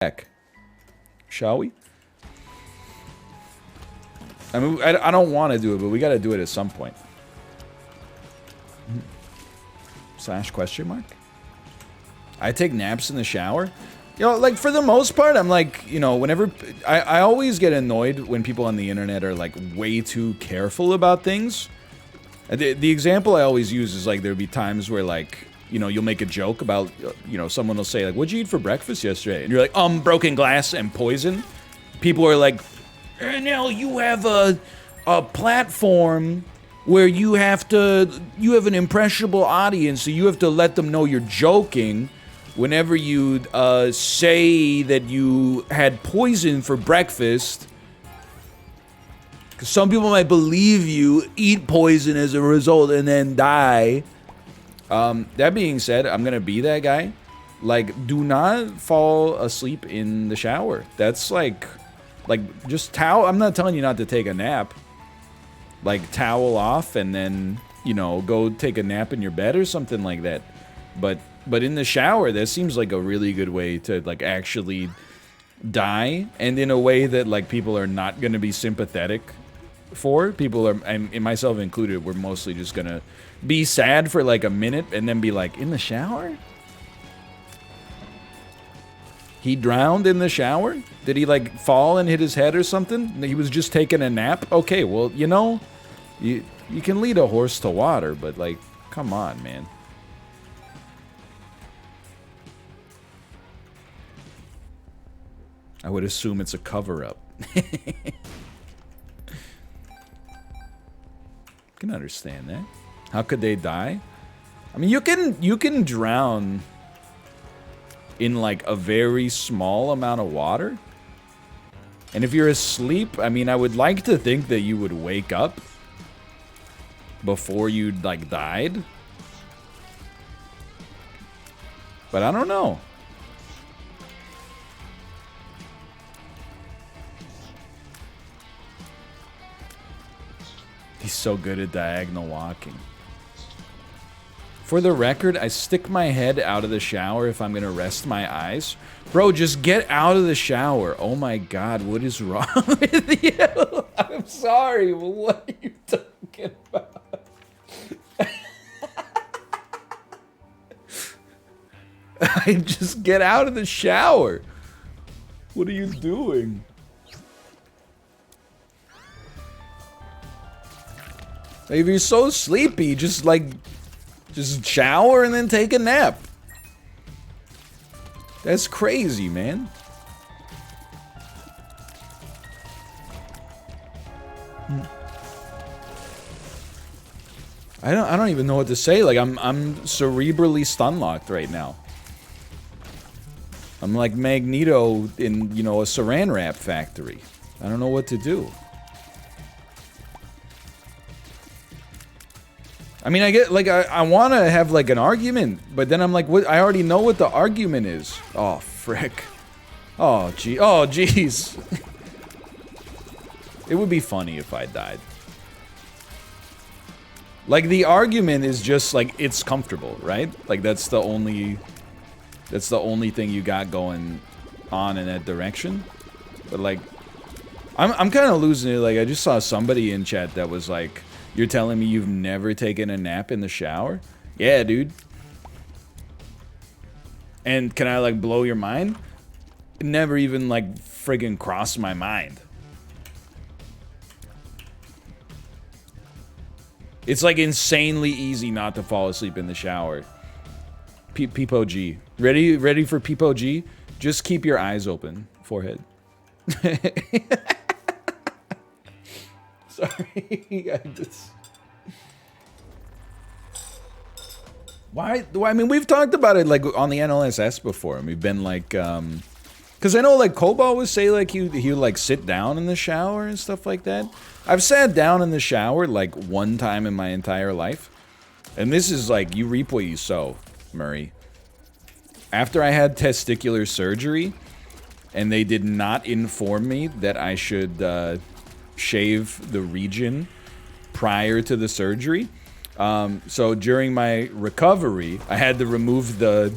back. Shall we? I mean, I don't want to do it, but we got to do it at some point. Slash question mark? I take naps in the shower? You know, like, for the most part, I'm like, you know, whenever... I always get annoyed when people on the internet are, like, way too careful about things. The example I always use is, like, there'll be times where, like, you know, you'll make a joke about, you know, someone will say, like, what'd you eat for breakfast yesterday? And you're like, broken glass and poison. People are like, now you have a platform where you have an impressionable audience, so you have to let them know you're joking whenever you say that you had poison for breakfast. Because some people might believe you eat poison as a result and then die. That being said, I'm gonna be that guy. Like, do not fall asleep in the shower. That's like just towel. I'm not telling you not to take a nap. Like, towel off and then, you know, go take a nap in your bed or something like that. But in the shower, that seems like a really good way to, like, actually die, and in a way that, like, people are not gonna be sympathetic for. People are, and myself included, we're mostly just gonna be sad for like a minute and then be like, in the shower? He drowned in the shower? Did he, like, fall and hit his head or something? He was just taking a nap? Okay, well, you know, you can lead a horse to water, but, like, come on, man. I would assume it's a cover-up. Can understand that. How could they die? I mean, you can drown in, like, a very small amount of water. And if you're asleep, I mean, I would like to think that you would wake up before you, like, died. But I don't know. He's so good at diagonal walking. For the record, I stick my head out of the shower if I'm gonna rest my eyes. Bro, just get out of the shower. Oh my god, what is wrong with you? I'm sorry, but what are you talking about? I just get out of the shower. What are you doing? If you're so sleepy, just shower and then take a nap. That's crazy, man. I don't even know what to say. Like, I'm cerebrally stun-locked right now. I'm like Magneto in, you know, a saran wrap factory. I don't know what to do. I mean, I get, like, I want to have, like, an argument, but then I'm like, what? I already know what the argument is. Oh, frick. Oh, gee. Oh, jeez. It would be funny if I died. Like, the argument is just, like, it's comfortable, right? Like, that's the only thing you got going on in that direction. But, like, I'm kind of losing it. Like, I just saw somebody in chat that was like, you're telling me you've never taken a nap in the shower? Yeah, dude. And can I, like, blow your mind? It never even, like, friggin' crossed my mind. It's, like, insanely easy not to fall asleep in the shower. Peepo G. Ready for Peepo G? Just keep your eyes open. Forehead. Sorry, I just... Why? I mean, we've talked about it, like, on the NLSS before, and we've been, like, because I know, like, Cobalt would say, like, he would, like, sit down in the shower and stuff like that. I've sat down in the shower, like, one time in my entire life. And this is, like, you reap what you sow, Murray. After I had testicular surgery, and they did not inform me that I should, shave the region prior to the surgery. So during my recovery, I had to remove the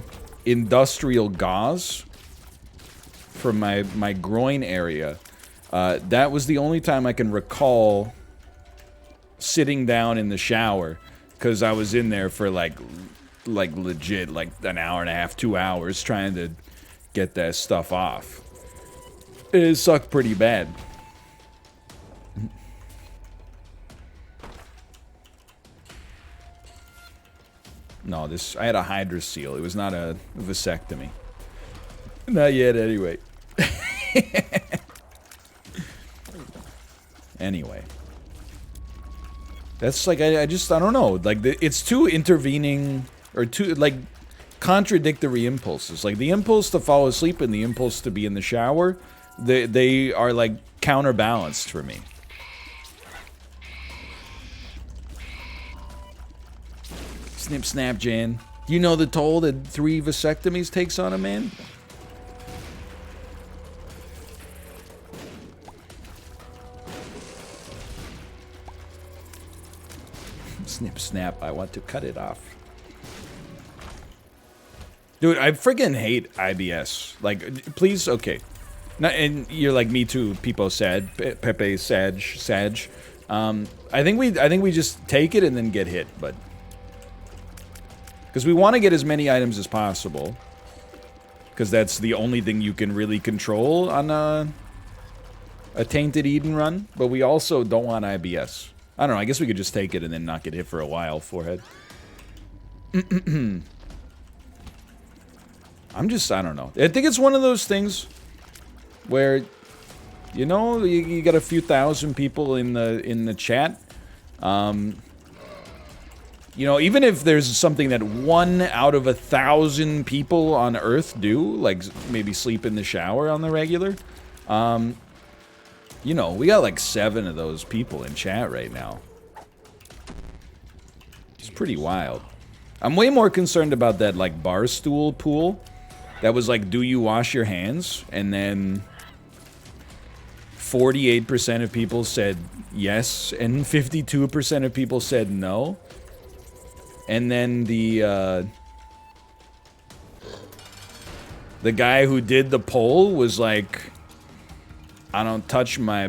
industrial gauze from my groin area. That was the only time I can recall sitting down in the shower, because I was in there for like legit like an hour and a half, 2 hours trying to get that stuff off. It sucked pretty bad. No, I had a hydrocele. It was not a vasectomy. Not yet, anyway. Anyway. That's like, I don't know. Like, it's two intervening, or two, like, contradictory impulses. Like, the impulse to fall asleep and the impulse to be in the shower, they are, like, counterbalanced for me. Snip, snap, Jan. Do you know the toll that 3 vasectomies takes on a man? Snip, snap, I want to cut it off. Dude, I freaking hate IBS. Like, please, okay. And you're like, me too, Pepe, Sag. I think we just take it and then get hit, but... Because we want to get as many items as possible. Because that's the only thing you can really control on a Tainted Eden run. But we also don't want IBS. I don't know, I guess we could just take it and then not get hit for a while, forehead. I don't know. I think it's one of those things where, you know, you got a few thousand people in the chat. You know, even if there's something that 1 out of 1,000 people on Earth do, like maybe sleep in the shower on the regular, you know, we got like 7 of those people in chat right now. It's pretty wild. I'm way more concerned about that, like, Barstool pool. That was like, do you wash your hands? And then 48% of people said yes, and 52% of people said no. And then the guy who did the poll was like, I don't touch my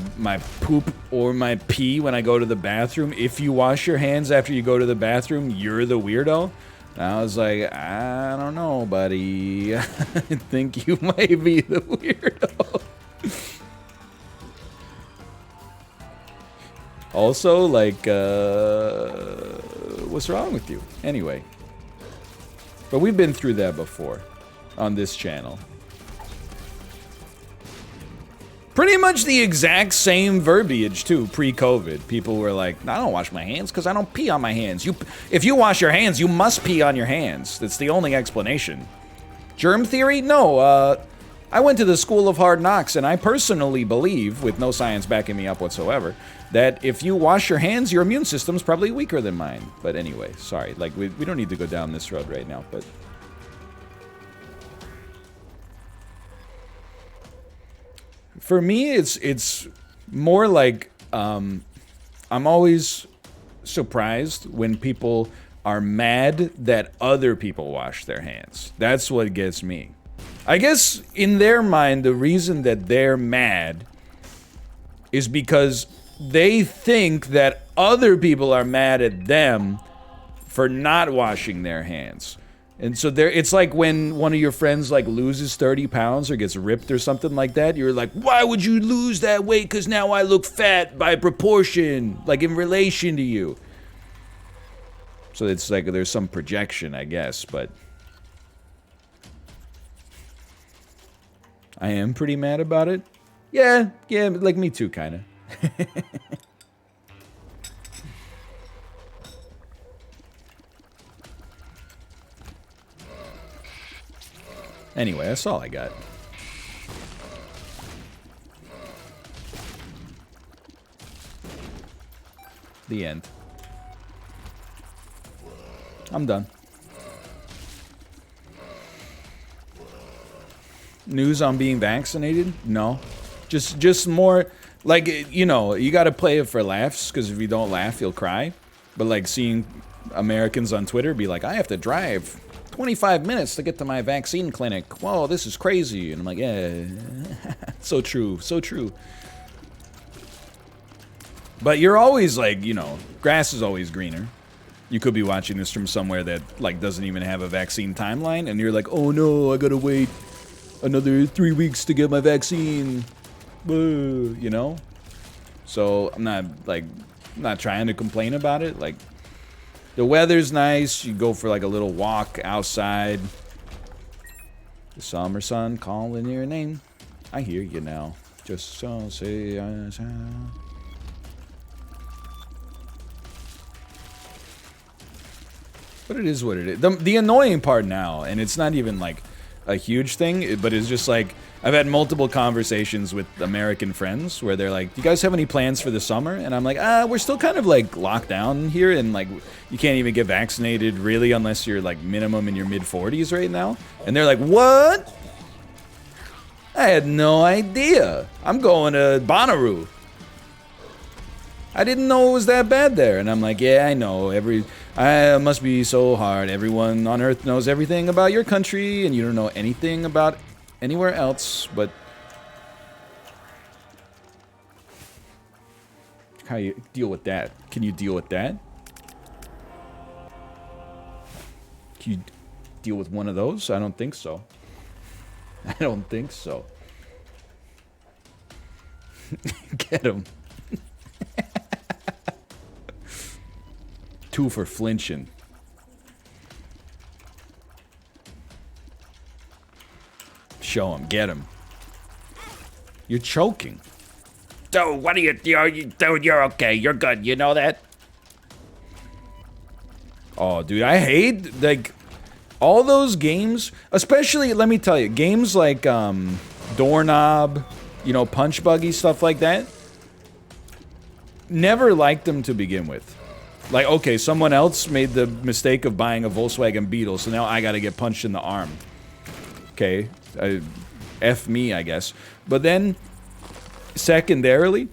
poop or my pee when I go to the bathroom. If you wash your hands after you go to the bathroom, you're the weirdo. And I was like, I don't know, buddy. I think you might be the weirdo. Also, like, what's wrong with you? Anyway. But we've been through that before on this channel. Pretty much the exact same verbiage, too, pre-COVID. People were like, I don't wash my hands because I don't pee on my hands. If you wash your hands, you must pee on your hands. That's the only explanation. Germ theory? No, I went to the School of Hard Knocks, and I personally believe, with no science backing me up whatsoever, that if you wash your hands, your immune system's probably weaker than mine. But anyway, sorry. Like, we don't need to go down this road right now, but... For me, it's more like, I'm always surprised when people are mad that other people wash their hands. That's what gets me. I guess, in their mind, the reason that they're mad is because they think that other people are mad at them for not washing their hands. And so it's like when one of your friends like loses 30 pounds or gets ripped or something like that. You're like, why would you lose that weight? Because now I look fat by proportion, like in relation to you. So it's like there's some projection, I guess, but... I am pretty mad about it. Yeah, like me too, kind of. Anyway, that's all I got. The end. I'm done. News on being vaccinated? No. Just more, like, you know, you gotta play it for laughs, because if you don't laugh, you'll cry. But, like, seeing Americans on Twitter be like, I have to drive 25 minutes to get to my vaccine clinic. Whoa, this is crazy. And I'm like, yeah, so true, so true. But you're always like, you know, grass is always greener. You could be watching this from somewhere that, like, doesn't even have a vaccine timeline, and you're like, oh no, I gotta wait another 3 weeks to get my vaccine. You know? So, I'm not trying to complain about it. Like, the weather's nice. You go for, like, a little walk outside. The summer sun calling your name. I hear you now. Just so say I shall. But it is what it is. The annoying part now, and it's not even like a huge thing, but it's just like I've had multiple conversations with American friends where they're like, "Do you guys have any plans for the summer?" And I'm like, we're still kind of like locked down here, and like you can't even get vaccinated really unless you're like minimum in your mid-40s right now." And they're like, "What? I had no idea. I'm going to Bonnaroo. I didn't know it was that bad there." And I'm like, "Yeah, I know. It must be so hard. Everyone on Earth knows everything about your country, and you don't know anything about anywhere else, but..." How you deal with that? Can you deal with that? Can you deal with one of those? I don't think so. I don't think so. Get him. 2 for flinching. Show him. Get him. You're choking. Dude, what are you... Dude, you're okay. You're good. You know that? Oh, dude, I hate, like, all those games. Especially, let me tell you, games like, Doorknob, you know, Punch Buggy, stuff like that. Never liked them to begin with. Like, okay, someone else made the mistake of buying a Volkswagen Beetle, so now I gotta get punched in the arm. Okay, F me, I guess. But then, secondarily,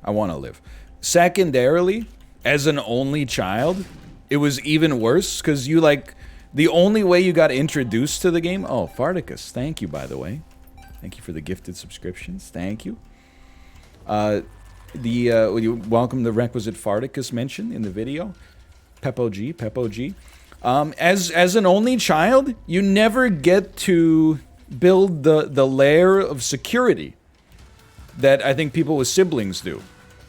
I want to live. Secondarily, as an only child, it was even worse, because you, like, the only way you got introduced to the game... Oh, Farticus, thank you, by the way. Thank you for the gifted subscriptions. Thank you. You welcome the requisite Farticus mention in the video. Peppo G, Peppo G. As an only child, you never get to build the layer of security that I think people with siblings do.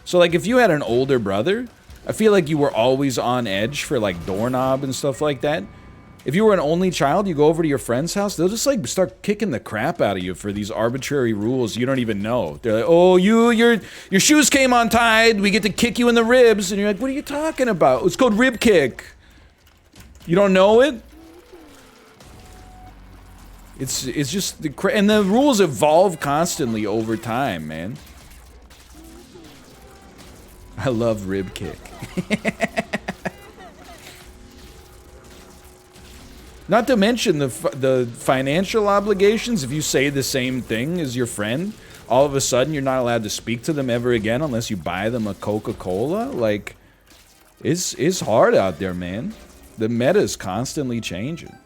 So, like, if you had an older brother, I feel like you were always on edge for, like, Doorknob and stuff like that. If you were an only child, you go over to your friend's house, they'll just, like, start kicking the crap out of you for these arbitrary rules you don't even know. They're like, "Oh, your shoes came untied, we get to kick you in the ribs." And you're like, "What are you talking about? It's called rib kick." You don't know it? It's just and the rules evolve constantly over time, man. I love rib kick. Not to mention the financial obligations. If you say the same thing as your friend, all of a sudden you're not allowed to speak to them ever again unless you buy them a Coca-Cola. Like, it's hard out there, man. The meta is constantly changing.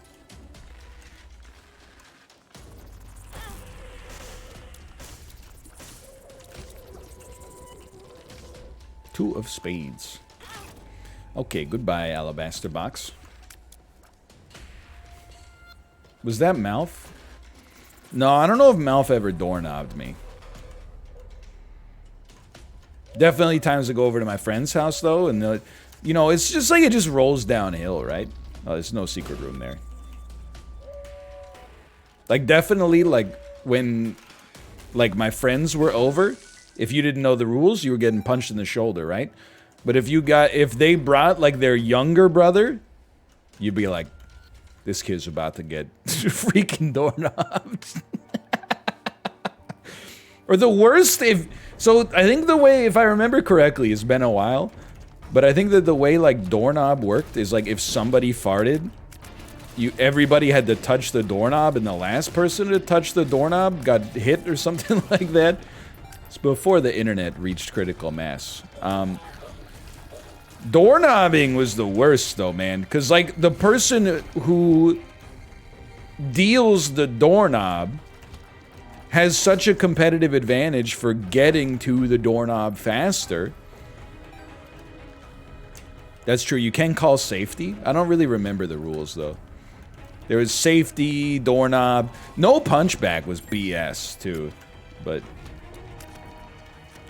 Two of spades. Okay, goodbye, Alabaster Box. Was that Mouth? No, I don't know if Mouth ever doorknobbed me. Definitely times to go over to my friend's house, though, and, you know, it's just like it just rolls downhill, right? Oh, there's no secret room there. Like, definitely, like, when, like, my friends were over, if you didn't know the rules, you were getting punched in the shoulder, right? But if they brought, like, their younger brother, you'd be like, this kid's about to get freaking doorknobbed. Or the worst, so I think the way, if I remember correctly, it's been a while, but I think that the way, like, doorknob worked is, like, if somebody farted, everybody had to touch the doorknob, and the last person to touch the doorknob got hit or something like that. It's before the internet reached critical mass. Doorknobbing was the worst, though, man. Because, like, the person who deals the doorknob has such a competitive advantage for getting to the doorknob faster. That's true. You can call safety. I don't really remember the rules, though. There was safety, doorknob. No punchback was BS, too. But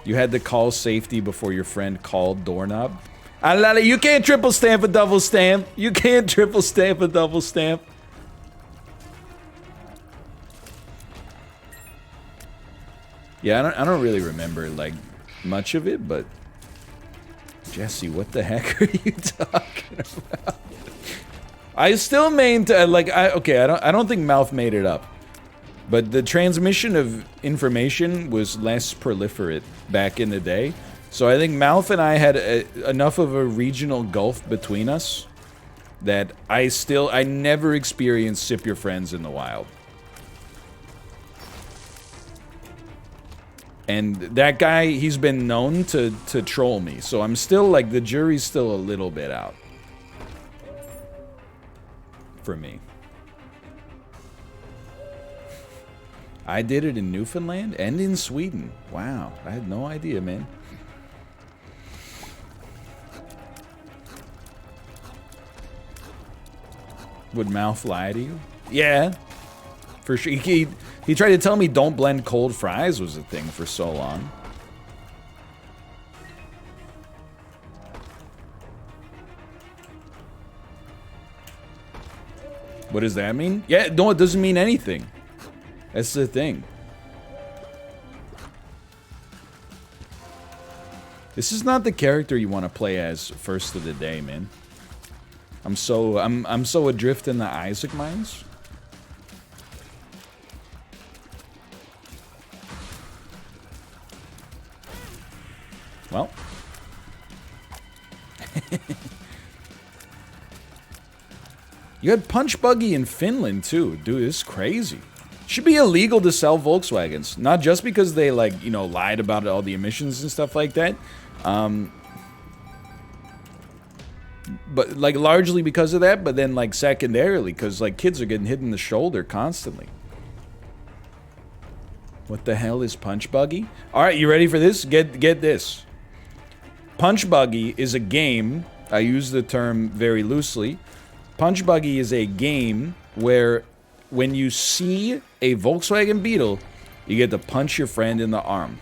you had to call safety before your friend called doorknob. You can't triple stamp a double stamp. You can't triple stamp a double stamp. Yeah, I don't really remember, like, much of it, but... Jesse, what the heck are you talking about? I still maintain, like, I don't think Mouth made it up. But the transmission of information was less proliferate back in the day. So I think Mouth and I had enough of a regional gulf between us that I never experienced Sip Your Friends in the wild. And that guy, he's been known to troll me. So I'm still, like, the jury's still a little bit out. For me. I did it in Newfoundland and in Sweden. Wow, I had no idea, man. Would Mouth lie to you? Yeah, for sure. He tried to tell me don't blend cold fries was a thing for so long. What does that mean? Yeah, no, it doesn't mean anything. That's the thing. This is not the character you want to play as first of the day, man. I'm so adrift in the Isaac mines. Well. You had Punch Buggy in Finland too, dude. This is crazy. Should be illegal to sell Volkswagens, not just because they, like, you know, lied about all the emissions and stuff like that. But, like, largely because of that, but then, like, secondarily, because, like, kids are getting hit in the shoulder constantly. What the hell is Punch Buggy? Alright, you ready for this? Get this. Punch Buggy is a game, I use the term very loosely. Punch Buggy is a game where when you see a Volkswagen Beetle, you get to punch your friend in the arm.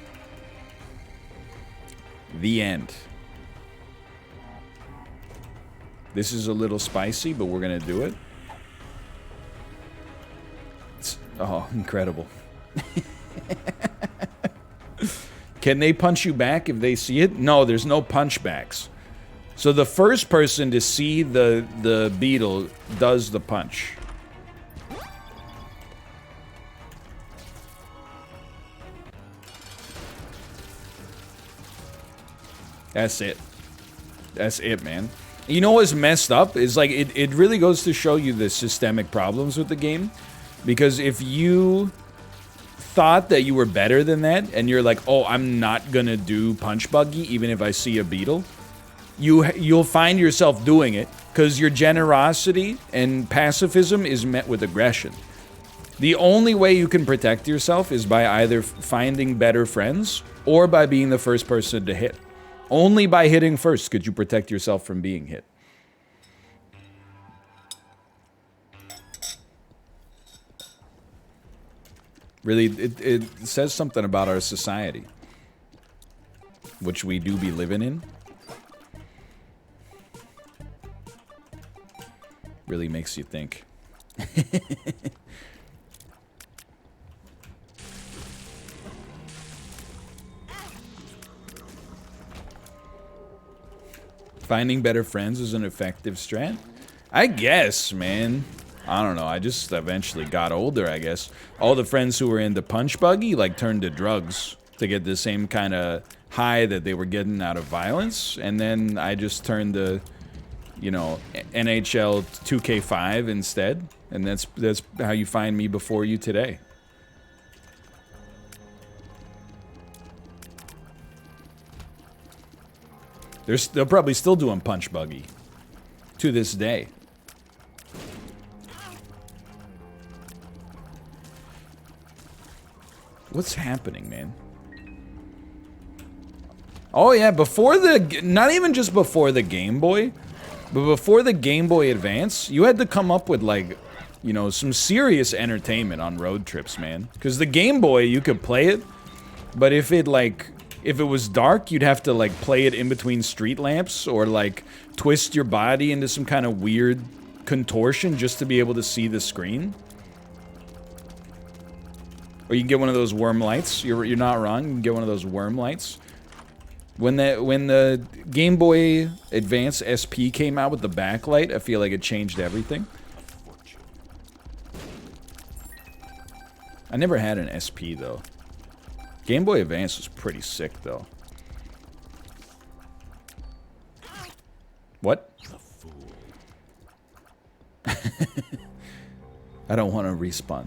The end. This is a little spicy, but we're gonna do it. Oh, incredible. Can they punch you back if they see it? No, there's no punchbacks. So the first person to see the beetle does the punch. That's it. That's it, man. You know what's messed up is, like, it really goes to show you the systemic problems with the game. Because if you thought that you were better than that, and you're like, oh, I'm not gonna do Punch Buggy even if I see a beetle, you'll find yourself doing it because your generosity and pacifism is met with aggression. The only way you can protect yourself is by either finding better friends or by being the first person to hit. Only by hitting first could you protect yourself from being hit. Really, it says something about our society, which we do be living in. Really makes you think. Finding better friends is an effective strat? I guess, man. I don't know. I just eventually got older, I guess. All the friends who were into Punch Buggy, like, turned to drugs to get the same kind of high that they were getting out of violence. And then I just turned to, you know, NHL 2K5 instead. And that's how you find me before you today. They'll probably still do them punch buggy to this day. What's happening, man? Oh yeah, before the... Not even just before the Game Boy, but before the Game Boy Advance, you had to come up with, like, you know, some serious entertainment on road trips, man. Because the Game Boy, you could play it, but if it, like... If it was dark, you'd have to, like, play it in between street lamps, or, like, twist your body into some kind of weird contortion just to be able to see the screen. Or you can get one of those worm lights. You're not wrong. You can get one of those worm lights. When the Game Boy Advance SP came out with the backlight, I feel like it changed everything. I never had an SP though. Game Boy Advance was pretty sick though. What? I don't want to respawn.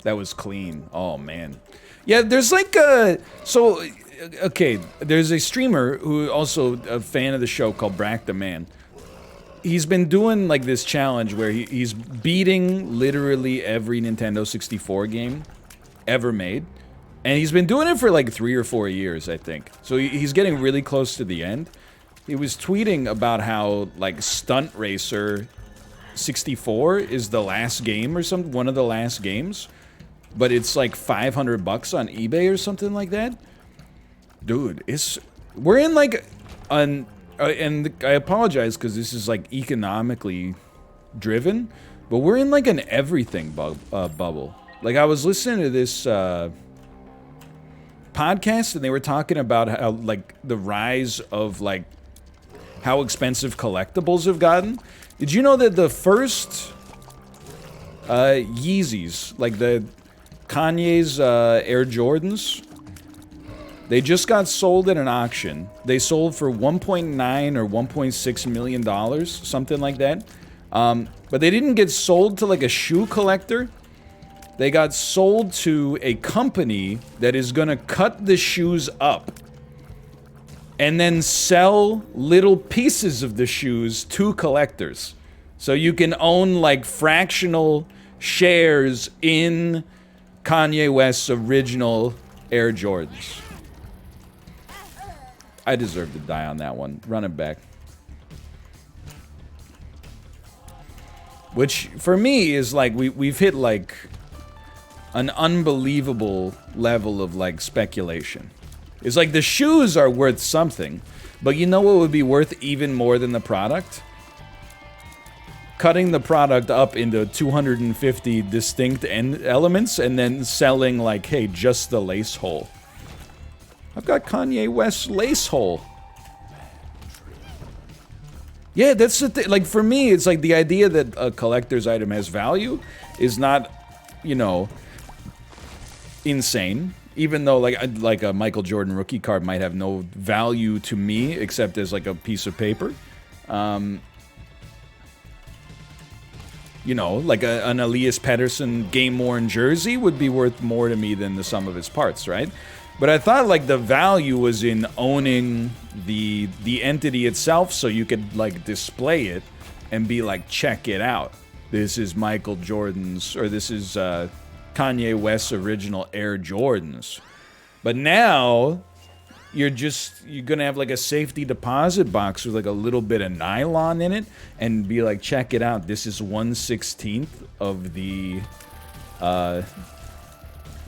That was clean. Oh, man. Yeah, there's like a... So, okay, there's a streamer who also a fan of the show called Brack the Man. He's been doing like this challenge where he's beating literally every Nintendo 64 game ever made. And he's been doing it for like 3 or 4 years, I think. So he's getting really close to the end. He was tweeting about how like Stunt Racer 64 is the last game or something, one of the last games. But it's like $500 on eBay or something like that. Dude, we're in like an and I apologize because this is like economically driven, but we're in like an everything bubble. Like I was listening to this podcast and they were talking about how like the rise of like how expensive collectibles have gotten. Did you know that the first Yeezys, like the Kanye's Air Jordans, they just got sold at an auction. They sold for $1.9 or $1.6 million, something like that. But they didn't get sold to like a shoe collector. They got sold to a company that is gonna cut the shoes up and then sell little pieces of the shoes to collectors. So you can own like fractional shares in Kanye West's original Air Jordans. I deserve to die on that one. Run it back. Which, for me, is like, we've hit like an unbelievable level of like speculation. It's like the shoes are worth something, but you know what would be worth even more than the product? Cutting the product up into 250 distinct elements and then selling like, hey, just the lace hole. I've got Kanye West's lace hole. Yeah, that's the thing. Like, for me, it's like the idea that a collector's item has value is not, you know, insane. Even though, like a Michael Jordan rookie card might have no value to me except as like a piece of paper. You know, like an Elias Pettersson game-worn jersey would be worth more to me than the sum of its parts, right? But I thought, like, the value was in owning the entity itself so you could, like, display it and be like, check it out. This is Michael Jordan's, or this is Kanye West's original Air Jordans. But now, you're gonna have, like, a safety deposit box with, like, a little bit of nylon in it and be like, check it out. This is 1/16 of the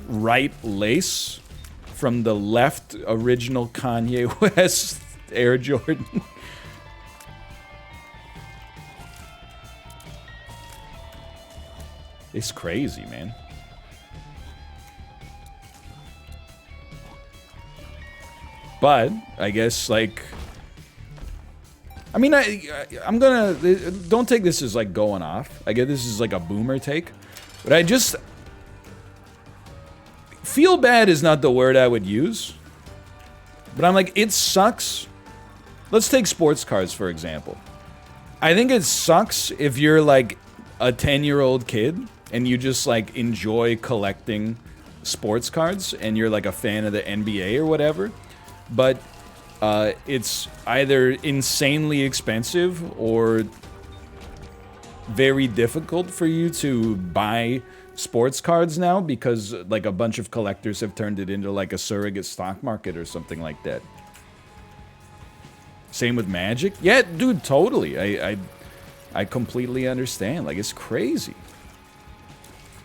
right lace from the left original Kanye West Air Jordan. It's crazy, man. But I guess, like, I mean, I'm gonna, don't take this as like going off. I get this is like a boomer take, but I just feel bad is not the word I would use, but I'm like, it sucks. Let's take sports cars, for example. I think it sucks if you're like a 10-year-old kid and you just like enjoy collecting sports cards and you're like a fan of the NBA or whatever. But it's either insanely expensive or very difficult for you to buy sports cards now because like a bunch of collectors have turned it into like a surrogate stock market or something like that. Same with Magic. Yeah, dude, totally. I completely understand. Like, it's crazy.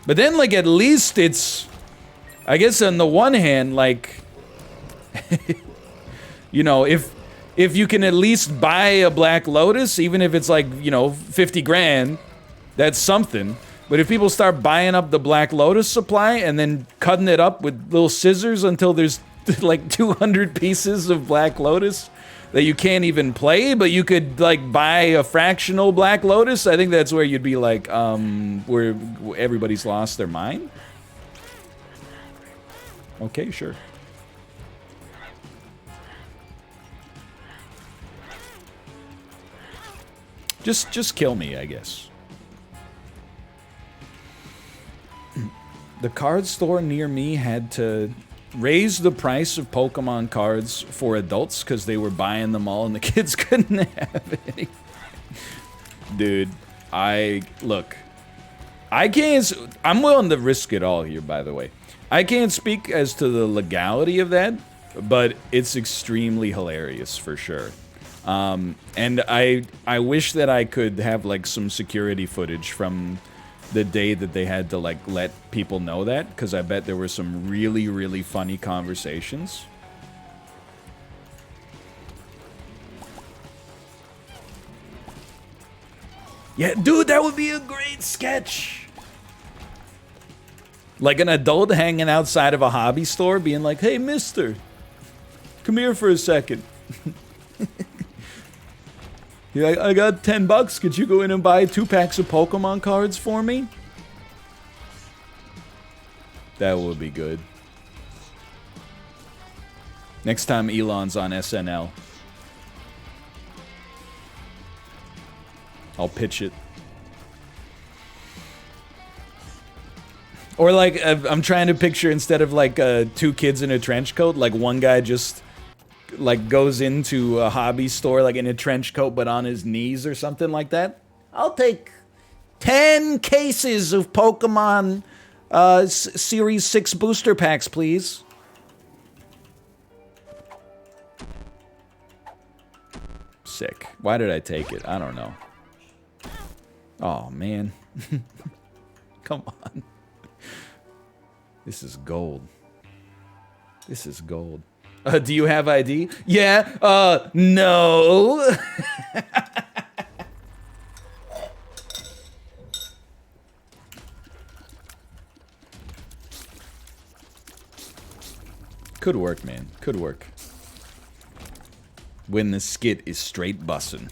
But then, like, at least it's... I guess on the one hand, like... you know, if you can at least buy a Black Lotus, even if it's like, you know, 50 grand, that's something. But if people start buying up the Black Lotus supply and then cutting it up with little scissors until there's like 200 pieces of Black Lotus that you can't even play, but you could like buy a fractional Black Lotus, I think that's where you'd be like, where everybody's lost their mind. Okay, sure. Just kill me, I guess. The card store near me had to raise the price of Pokemon cards for adults because they were buying them all and the kids couldn't have any. Dude, look, I'm willing to risk it all here, by the way. I can't speak as to the legality of that, but it's extremely hilarious for sure. And I wish that I could have like some security footage from the day that they had to like let people know that, because I bet there were some really, really funny conversations. Yeah, dude, that would be a great sketch. Like an adult hanging outside of a hobby store being like, hey, mister, come here for a second. Yeah, I got $10. Could you go in and buy 2 packs of Pokemon cards for me? That would be good. Next time Elon's on SNL, I'll pitch it. Or like, I'm trying to picture instead of like 2 kids in a trench coat, like one guy just like goes into a hobby store like in a trench coat but on his knees or something like that. I'll take 10 cases of Pokemon Series 6 booster packs, please. Sick. Why did I take it? I don't know. Oh, man. Come on. This is gold. This is gold. Do you have ID? Yeah, no. Could work, man. Could work. When the skit is straight bussin'.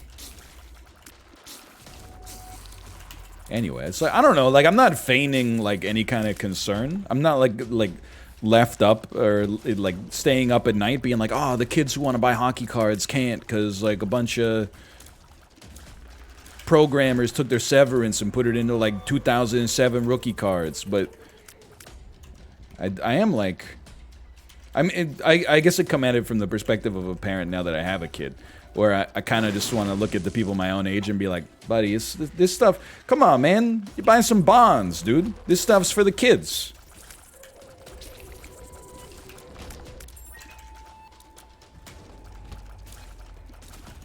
Anyway, it's like, I don't know, like, I'm not feigning, like, any kind of concern. I'm not, like, left up or, like, staying up at night being like, oh, the kids who want to buy hockey cards can't because, like, a bunch of programmers took their severance and put it into, like, 2007 rookie cards. But I am, like... I guess I come at it from the perspective of a parent now that I have a kid, where I kind of just want to look at the people my own age and be like, buddy, this stuff, come on, man, you're buying some bonds, dude. This stuff's for the kids.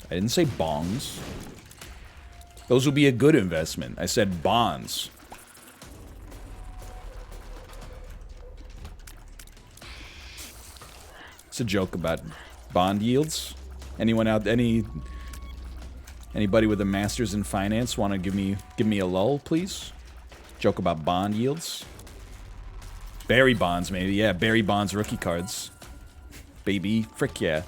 I didn't say bongs. Those would be a good investment. I said bonds. It's a joke about bond yields. Anyone out? Anybody with a master's in finance want to give me a lull, please? Joke about bond yields. Barry bonds, maybe. Yeah, Barry bonds rookie cards. Baby, frick yeah.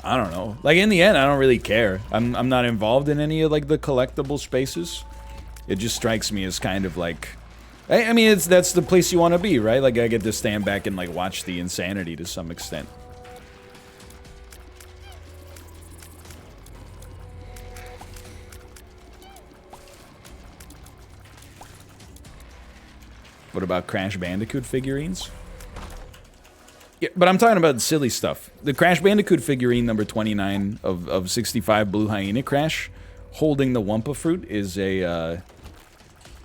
I don't know. Like in the end, I don't really care. I'm not involved in any of like the collectible spaces. It just strikes me as kind of like. I mean, that's the place you want to be, right? Like, I get to stand back and, like, watch the insanity to some extent. What about Crash Bandicoot figurines? Yeah, but I'm talking about silly stuff. The Crash Bandicoot figurine number 29 of 65 Blue Hyena Crash holding the Wumpa fruit is a,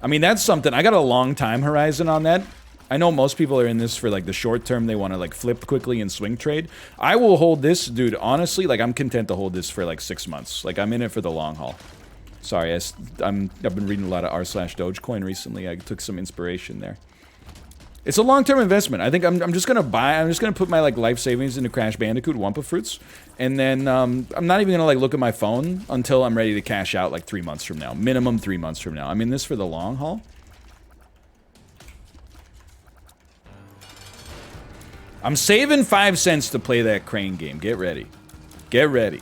I mean, that's something. I got a long time horizon on that. I know most people are in this for, like, the short term. They want to, like, flip quickly and swing trade. I will hold this, dude, honestly, like, I'm content to hold this for, like, 6 months. Like, I'm in it for the long haul. Sorry, I've been reading a lot of r/Dogecoin recently. I took some inspiration there. It's a long-term investment. I think I'm just gonna buy. I'm just gonna put my like life savings into Crash Bandicoot Wumpa fruits, and then I'm not even gonna like look at my phone until I'm ready to cash out like 3 months from now, minimum 3 months from now. I'm in this for the long haul. I'm saving 5 cents to play that crane game. Get ready, get ready.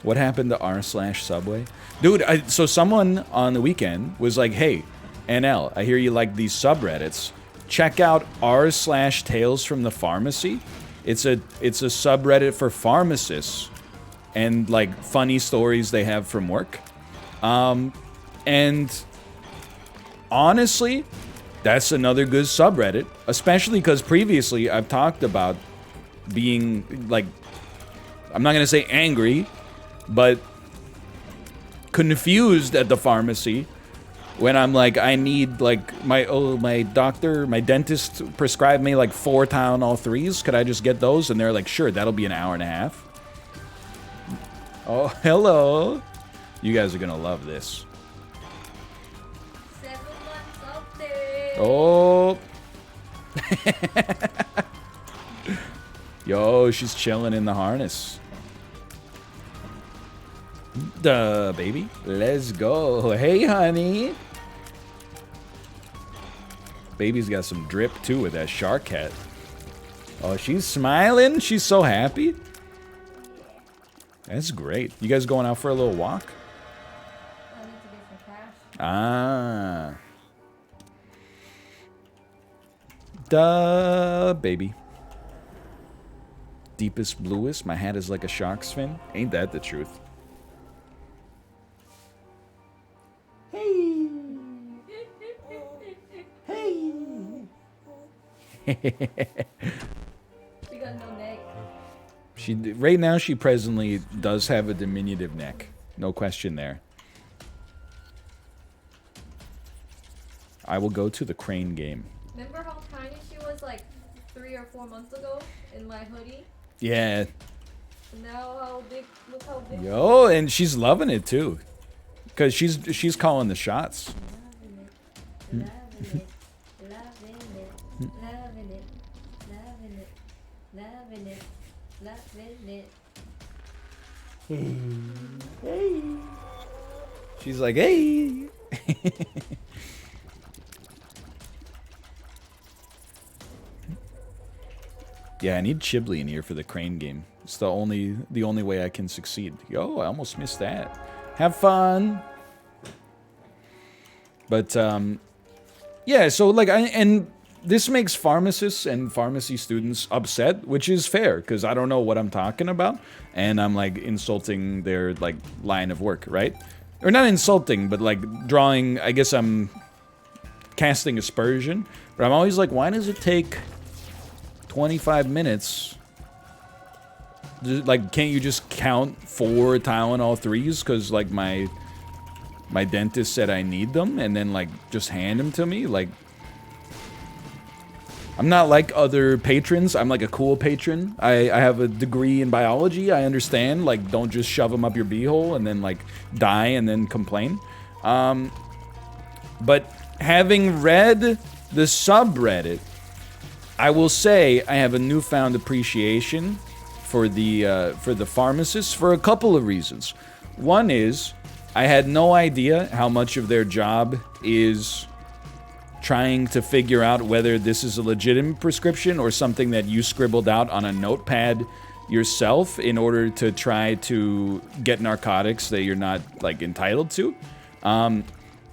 What happened to r/Subway, dude? So someone on the weekend was like, "Hey, NL, I hear you like these subreddits. Check out r/Tales from the Pharmacy. It's a subreddit for pharmacists and like funny stories they have from work. And honestly, that's another good subreddit, especially because previously I've talked about being like, I'm not gonna say angry, but confused at the pharmacy. When I'm like, I need like my doctor, my dentist prescribed me like 4 Tylenol 3s. Could I just get those? And they're like, sure, that'll be an hour and a half. Oh, hello. You guys are gonna love this. 7 months update. Oh. Yo, she's chilling in the harness. Duh, baby. Let's go. Hey, honey. Baby's got some drip, too, with that shark hat. Oh, she's smiling. She's so happy. That's great. You guys going out for a little walk? I need to get some cash. Ah. Duh, baby. Deepest, bluest. My hat is like a shark's fin. Ain't that the truth? Hey. Hey. She got no neck. Right now she presently does have a diminutive neck. No question there. I will go to the crane game. Remember how tiny she was like 3 or 4 months ago in my hoodie? Yeah. Now how big, look how big. Yo, and she's loving it too. Cause she's calling the shots. Loving it, loving it, loving it, loving it, loving it, loving it, loving it. Hey. She's like, hey. Yeah, I need Chibley in here for the crane game. It's the only way I can succeed. Yo, I almost missed that. Have fun. But yeah, so like and this makes pharmacists and pharmacy students upset, which is fair because I don't know what I'm talking about and I'm like insulting their like line of work, right? Or not insulting, but like drawing, I guess I'm casting aspersion, but I'm always like, why does it take 25 minutes? Like, can't you just count 4 Tylenol 3s because like my dentist said I need them and then like just hand them to me? Like, I'm not like other patrons. I'm like a cool patron. I have a degree in biology. I understand, like, don't just shove them up your beehole and then like die and then complain. But having read the subreddit, I will say I have a newfound appreciation for the pharmacists for a couple of reasons. One is I had no idea how much of their job is trying to figure out whether this is a legitimate prescription or something that you scribbled out on a notepad yourself in order to try to get narcotics that you're not like entitled to.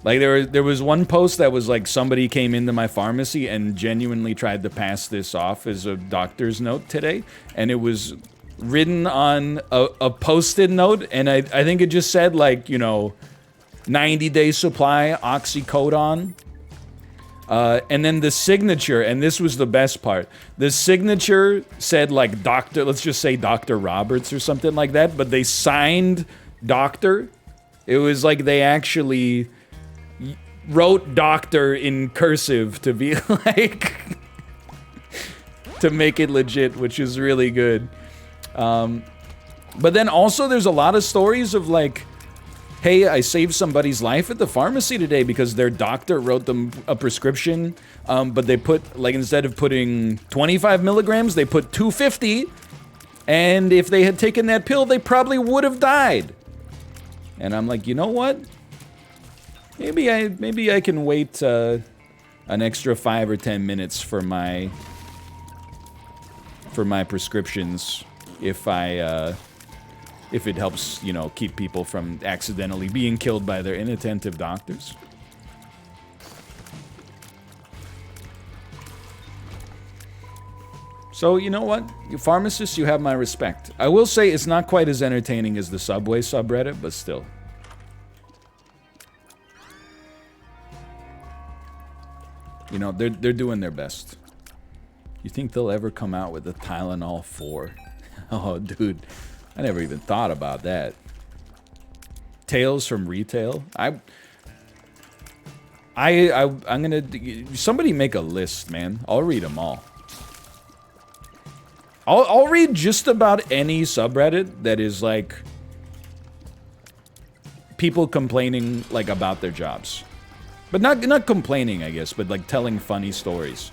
Like there was one post that was like somebody came into my pharmacy and genuinely tried to pass this off as a doctor's note today, and it was written on a post-it note, and I think it just said like, you know, 90-day supply oxycodone. And then the signature, and this was the best part. The signature said like Dr. Let's just say Dr. Roberts or something like that, but they signed Doctor. It was like they actually wrote Doctor in cursive to be like to make it legit, which is really good. But then also there's a lot of stories of like, hey, I saved somebody's life at the pharmacy today because their doctor wrote them a prescription, but they put, like, instead of putting 25 milligrams, they put 250, and if they had taken that pill, they probably would have died. And I'm like, you know what? Maybe I can wait an extra 5 or 10 minutes for my prescriptions if it helps, you know, keep people from accidentally being killed by their inattentive doctors. So, you know what? You pharmacists, you have my respect. I will say it's not quite as entertaining as the Subway subreddit, but still. You know, they're doing their best. You think they'll ever come out with a Tylenol 4? Oh, dude. I never even thought about that. Tales from retail. I'm gonna... Somebody make a list, man. I'll read them all. I'll read just about any subreddit that is, like... people complaining, like, about their jobs. But not complaining, I guess, but, like, telling funny stories.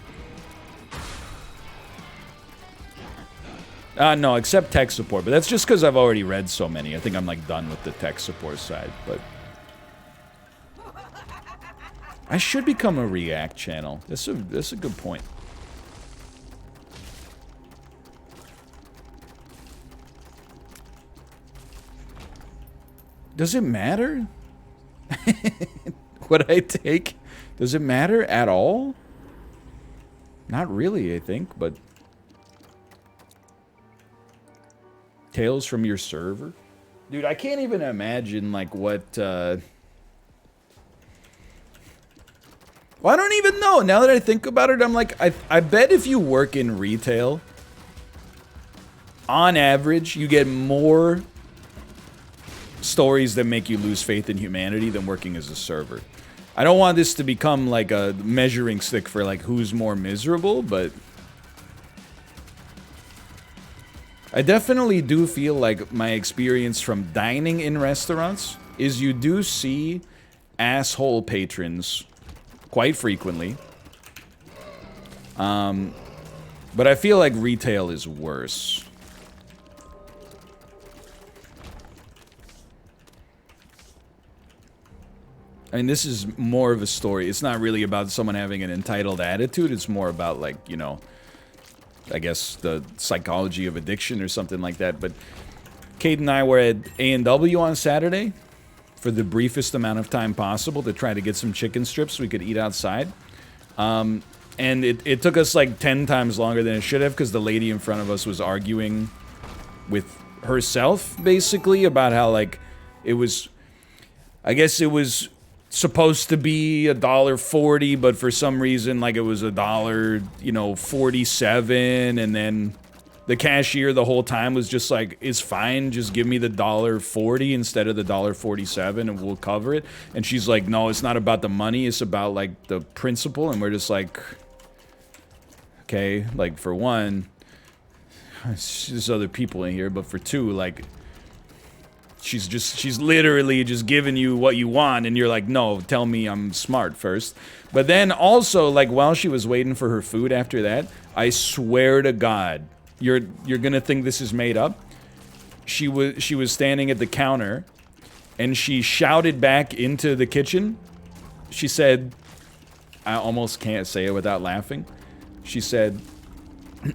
No, except tech support, but that's just because I've already read so many. I think I'm, like, done with the tech support side, but... I should become a React channel. That's a good point. Does it matter? What I take? Does it matter at all? Not really, I think, but... Tales from your server? Dude, I can't even imagine, like, what, Well, I don't even know. Now that I think about it, I'm like, I bet if you work in retail, on average, you get more stories that make you lose faith in humanity than working as a server. I don't want this to become, like, a measuring stick for, like, who's more miserable, but... I definitely do feel like my experience from dining in restaurants is you do see asshole patrons quite frequently. But I feel like retail is worse. I mean, this is more of a story. It's not really about someone having an entitled attitude. It's more about, like, you know... I guess the psychology of addiction or something like that. But Kate and I were at A&W on Saturday for the briefest amount of time possible to try to get some chicken strips we could eat outside. And it took us like 10 times longer than it should have because the lady in front of us was arguing with herself, basically, about how, like, it was... I guess it was supposed to be $1.40, but for some reason, like, it was $1.47, and then the cashier the whole time was just like, it's fine, just give me the $1.40 instead of the $1.47 and we'll cover it. And she's like, no, it's not about the money, it's about, like, the principle. And we're just like, okay, like, for one, there's other people in here, but for two, like, she's literally just giving you what you want, and you're like, no, tell me I'm smart first. But then also, like, while she was waiting for her food after that, I swear to God, you're gonna think this is made up. She was standing at the counter, and she shouted back into the kitchen. She said, I almost can't say it without laughing. She said,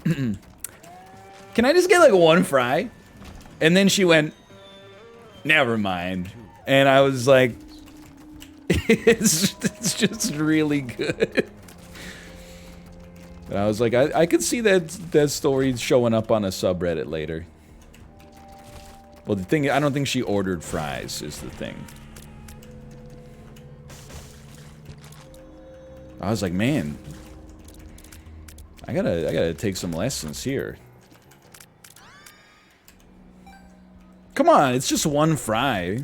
can I just get, like, one fry? And then she went, never mind. And I was like, it's just really good. And I was like, I could see that story showing up on a subreddit later. Well, the thing, I don't think she ordered fries, is the thing. I was like, man, I gotta take some lessons here. Come on, it's just one fry.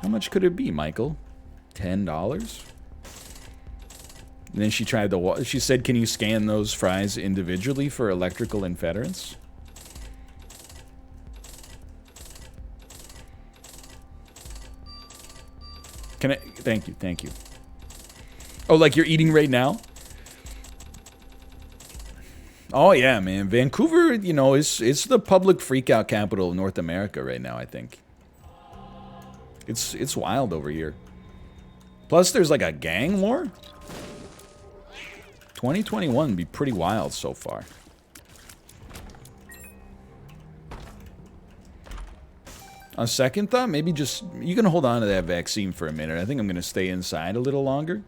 How much could it be, Michael? $10? And then she tried to. She said, "Can you scan those fries individually for electrical interference?" Can I? Thank you, thank you. Oh, like you're eating right now? Oh yeah, man. Vancouver, you know, it's the public freakout capital of North America right now, I think. It's wild over here. Plus there's like a gang war. 2021 would be pretty wild so far. On second thought, maybe just you can hold on to that vaccine for a minute. I think I'm gonna stay inside a little longer.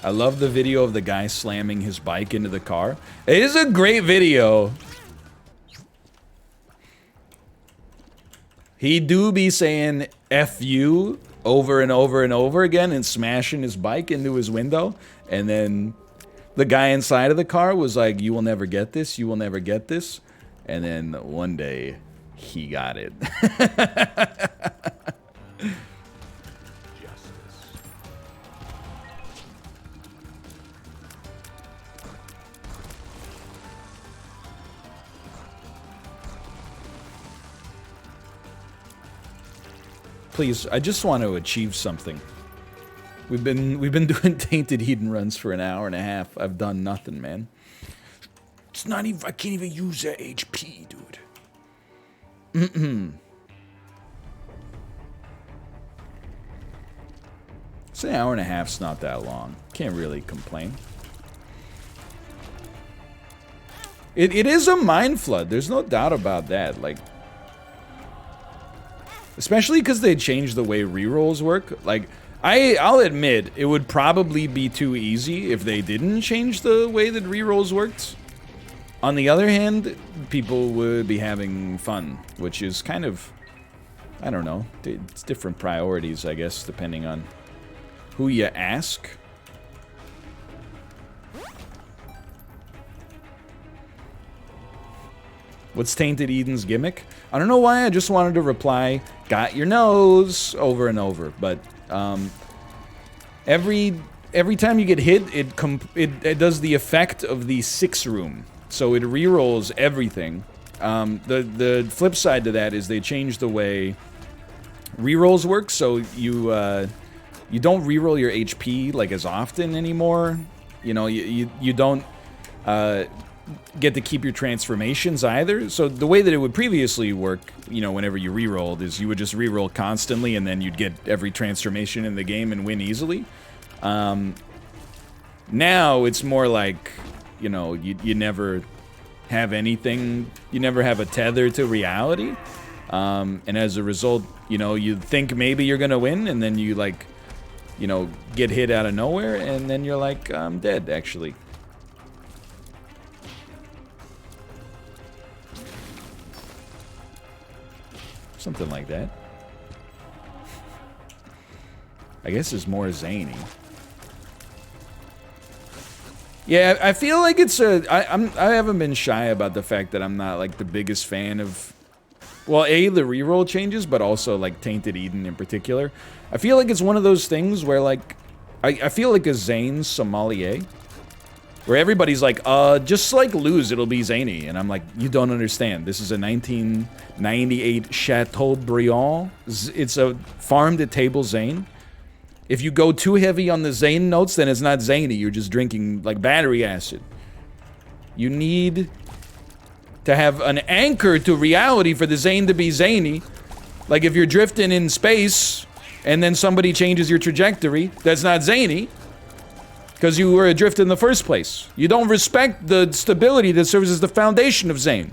I love the video of the guy slamming his bike into the car. It is a great video. He do be saying F you over and over and over again and smashing his bike into his window. And then the guy inside of the car was like, "You will never get this, you will never get this." And then one day, he got it. Please, I just want to achieve something. We've been doing Tainted Eden runs for an hour and a half. I've done nothing, man. It's not even. I can't even use that HP, dude. It's an hour and a half's not that long. Can't really complain. It is a mind flood. There's no doubt about that. Like, especially because they changed the way rerolls work. Like, I'll admit, it would probably be too easy if they didn't change the way that rerolls worked. On the other hand, people would be having fun, which is kind of, I don't know, it's different priorities, I guess, depending on who you ask. What's Tainted Eden's gimmick? I don't know why, I just wanted to reply, "Got your nose," over and over, but every time you get hit, it does the effect of the 6 room. So it rerolls everything. The flip side to that is they changed the way rerolls work, so you don't reroll your HP like as often anymore. You know, you don't get to keep your transformations either. So the way that it would previously work, you know, whenever you rerolled, is you would just reroll constantly, and then you'd get every transformation in the game and win easily. Now it's more like, you know, you never have anything, you never have a tether to reality. And as a result, you know, you think maybe you're gonna win, and then you, like, you know, get hit out of nowhere, and then you're like, "I'm dead, actually." Something like that. I guess it's more zany. Yeah, I feel like it's a. I haven't been shy about the fact that I'm not like the biggest fan of, well, the reroll changes, but also like Tainted Eden in particular. I feel like it's one of those things where, like, I feel like a Zane sommelier, where everybody's like, just like lose, it'll be zany, and I'm like, you don't understand. This is a 1998 Chateaubriand. It's a farm-to-table Zane. If you go too heavy on the Zane notes, then it's not zany. You're just drinking, like, battery acid. You need to have an anchor to reality for the Zane to be zany. Like, if you're drifting in space, and then somebody changes your trajectory, that's not zany, because you were adrift in the first place. You don't respect the stability that serves as the foundation of Zane.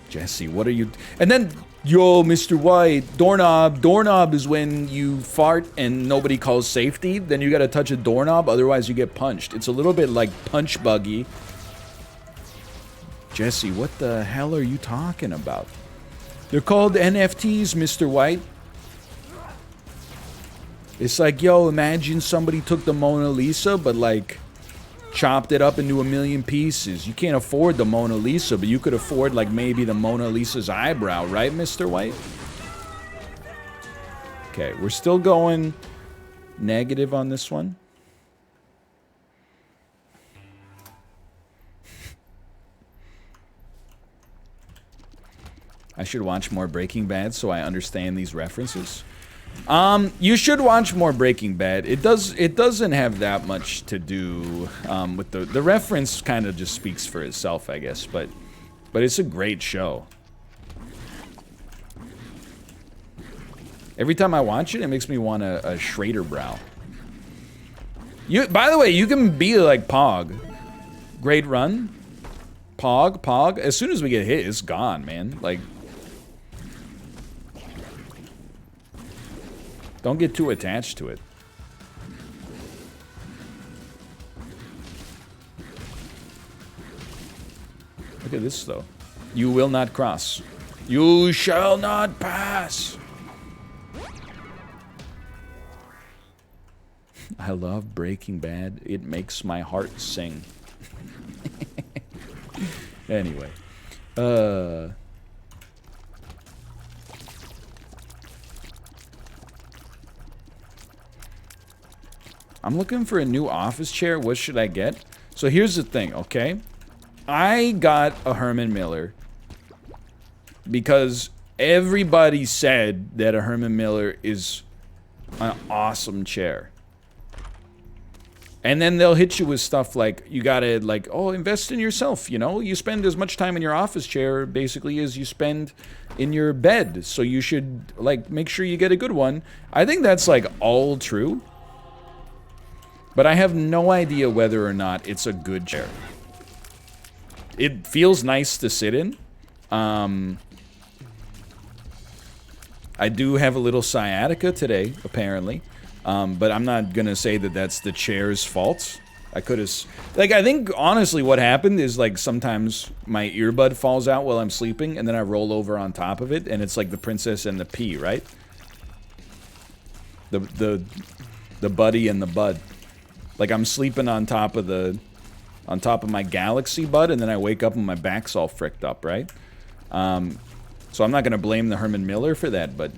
Jesse, what are you... And then, yo, Mr. White, doorknob. Doorknob is when you fart and nobody calls safety. Then you gotta touch a doorknob, otherwise you get punched. It's a little bit like Punch Buggy. Jesse, what the hell are you talking about? They're called NFTs, Mr. White. It's like, yo, imagine somebody took the Mona Lisa, but like chopped it up into a million pieces. You can't afford the Mona Lisa, but you could afford like maybe the Mona Lisa's eyebrow, right, Mr. White? Okay, we're still going negative on this one. I should watch more Breaking Bad so I understand these references. You should watch more Breaking Bad. It doesn't have that much to do with the reference. Kind of just speaks for itself, I guess. But it's a great show. Every time I watch it, it makes me want a Schrader brow. By the way, you can be like Pog. Great run. Pog. As soon as we get hit, it's gone, man. Like, don't get too attached to it. Look at this, though. You will not cross. You shall not pass. I love Breaking Bad. It makes my heart sing. Anyway. I'm looking for a new office chair. What should I get? So here's the thing, okay? I got a Herman Miller because everybody said that a Herman Miller is an awesome chair. And then they'll hit you with stuff like, you gotta, like, oh, invest in yourself, you know? You spend as much time in your office chair, basically, as you spend in your bed. So you should, like, make sure you get a good one. I think that's, like, all true. But I have no idea whether or not it's a good chair. It feels nice to sit in. I do have a little sciatica today, apparently. But I'm not gonna say that that's the chair's fault. I could have... Like, I think, honestly, what happened is, like, sometimes my earbud falls out while I'm sleeping, and then I roll over on top of it, and it's like the Princess and the Pea, right? The buddy and the bud. Like, I'm sleeping on top of my Galaxy bud, and then I wake up and my back's all fricked up, right? So I'm not gonna blame the Herman Miller for that, but...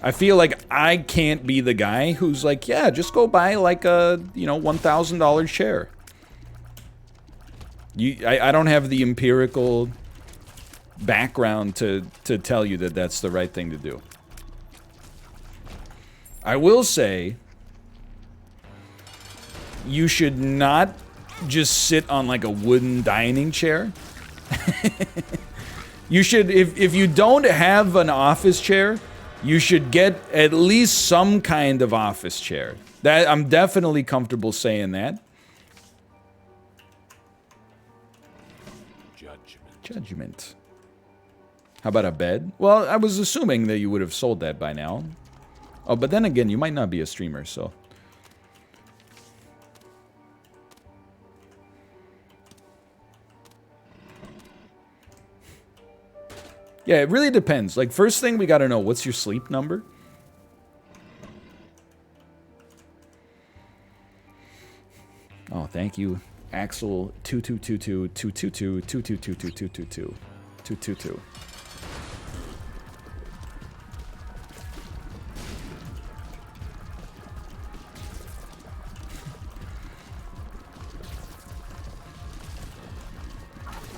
I feel like I can't be the guy who's like, yeah, just go buy like a, you know, $1,000 chair. I don't have the empirical background to tell you that that's the right thing to do. I will say, you should not just sit on like a wooden dining chair. You should, if you don't have an office chair, you should get at least some kind of office chair. That I'm definitely comfortable saying that. Judgment. How about a bed? Well, I was assuming that you would have sold that by now. Oh, but then again, you might not be a streamer, so... Yeah, it really depends. Like, first thing we gotta know, what's your sleep number? Oh, thank you, Axel 2222 222 222 222.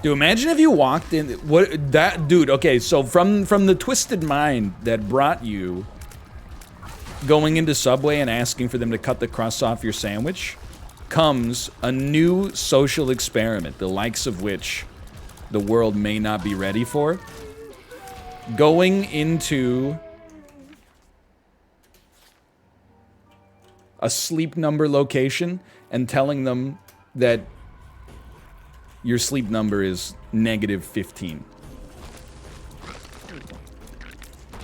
Dude, imagine if you walked in, dude, okay, so from the twisted mind that brought you going into Subway and asking for them to cut the crust off your sandwich, comes a new social experiment, the likes of which the world may not be ready for. Going into a sleep number location and telling them that your sleep number is -15.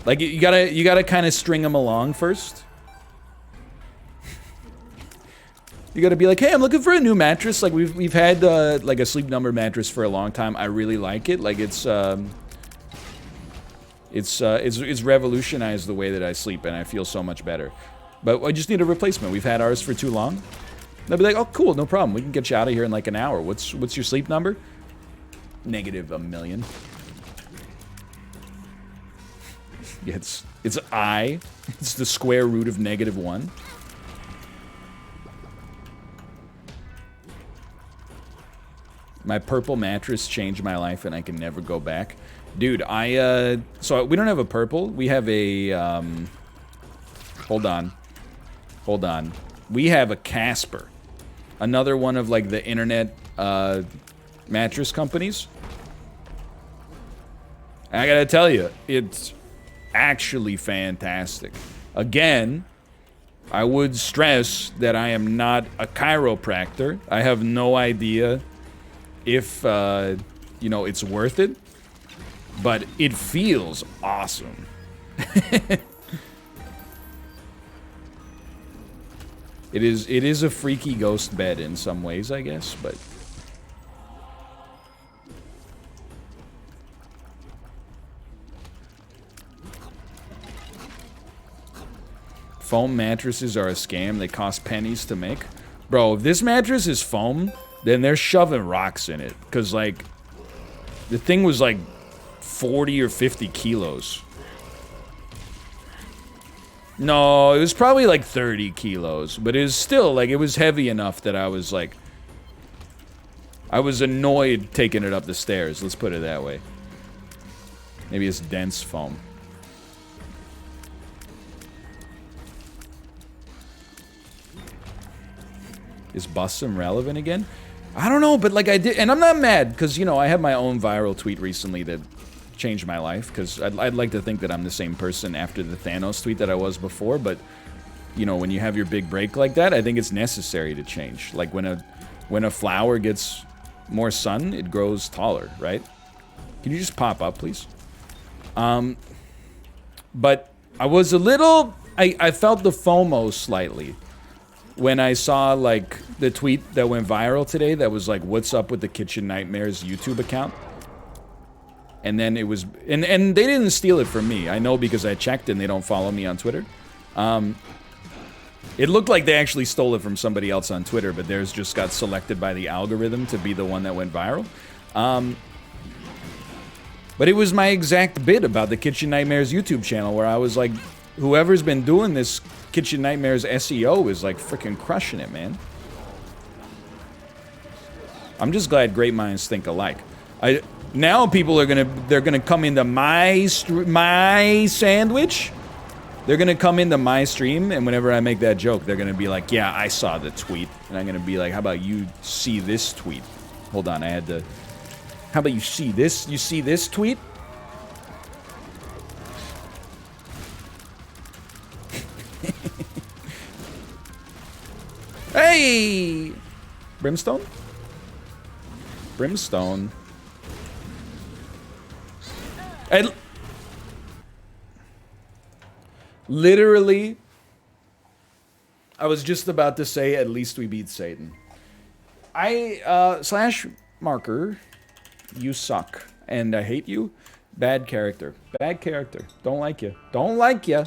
Like, you gotta kind of string them along first. You gotta be like, hey, I'm looking for a new mattress. Like we've had like a Sleep Number mattress for a long time. I really like it. Like it's revolutionized the way that I sleep, and I feel so much better. But I just need a replacement. We've had ours for too long. They'll be like, oh, cool, no problem. We can get you out of here in like an hour. What's your sleep number? -1,000,000. It's I. It's the square root of -1. My purple mattress changed my life, and I can never go back. Dude, so we don't have a purple. We have a, hold on. We have a Casper. Another one of, like, the internet, mattress companies. I gotta tell you, it's actually fantastic. Again, I would stress that I am not a chiropractor. I have no idea if, you know, it's worth it. But it feels awesome. It is a freaky ghost bed in some ways, I guess, but foam mattresses are a scam. They cost pennies to make. Bro, if this mattress is foam, then they're shoving rocks in it. Because, like, the thing was, like, 40 or 50 kilos. No, it was probably like 30 kilos. But it was still, like, it was heavy enough that I was, like... I was annoyed taking it up the stairs. Let's put it that way. Maybe it's dense foam. Is Bussum relevant again? I don't know, but, like, I did... And I'm not mad, because, you know, I had my own viral tweet recently that changed my life, because I'd like to think that I'm the same person after the Thanos tweet that I was before, but, you know, when you have your big break like that, I think it's necessary to change. Like, when a flower gets more sun, it grows taller, right? Can you just pop up, please? But I was a little... I felt the FOMO slightly when I saw, like, the tweet that went viral today that was like, what's up with the Kitchen Nightmares YouTube account? And then it was... And they didn't steal it from me. I know because I checked and they don't follow me on Twitter. It looked like they actually stole it from somebody else on Twitter, but theirs just got selected by the algorithm to be the one that went viral. But it was my exact bit about the Kitchen Nightmares YouTube channel where I was like, whoever's been doing this Kitchen Nightmares SEO is like freaking crushing it, man. I'm just glad great minds think alike. Now people are they're gonna come into my sandwich. They're gonna come into my stream, and whenever I make that joke, they're gonna be like, "Yeah, I saw the tweet," and I'm gonna be like, "How about you see this tweet?" Hold on, I had to. How about you see this? You see this tweet? Hey, Brimstone. Brimstone. And literally, I was just about to say, at least we beat Satan. Slash marker, you suck, and I hate you. Bad character. Bad character. Don't like you. Don't like you.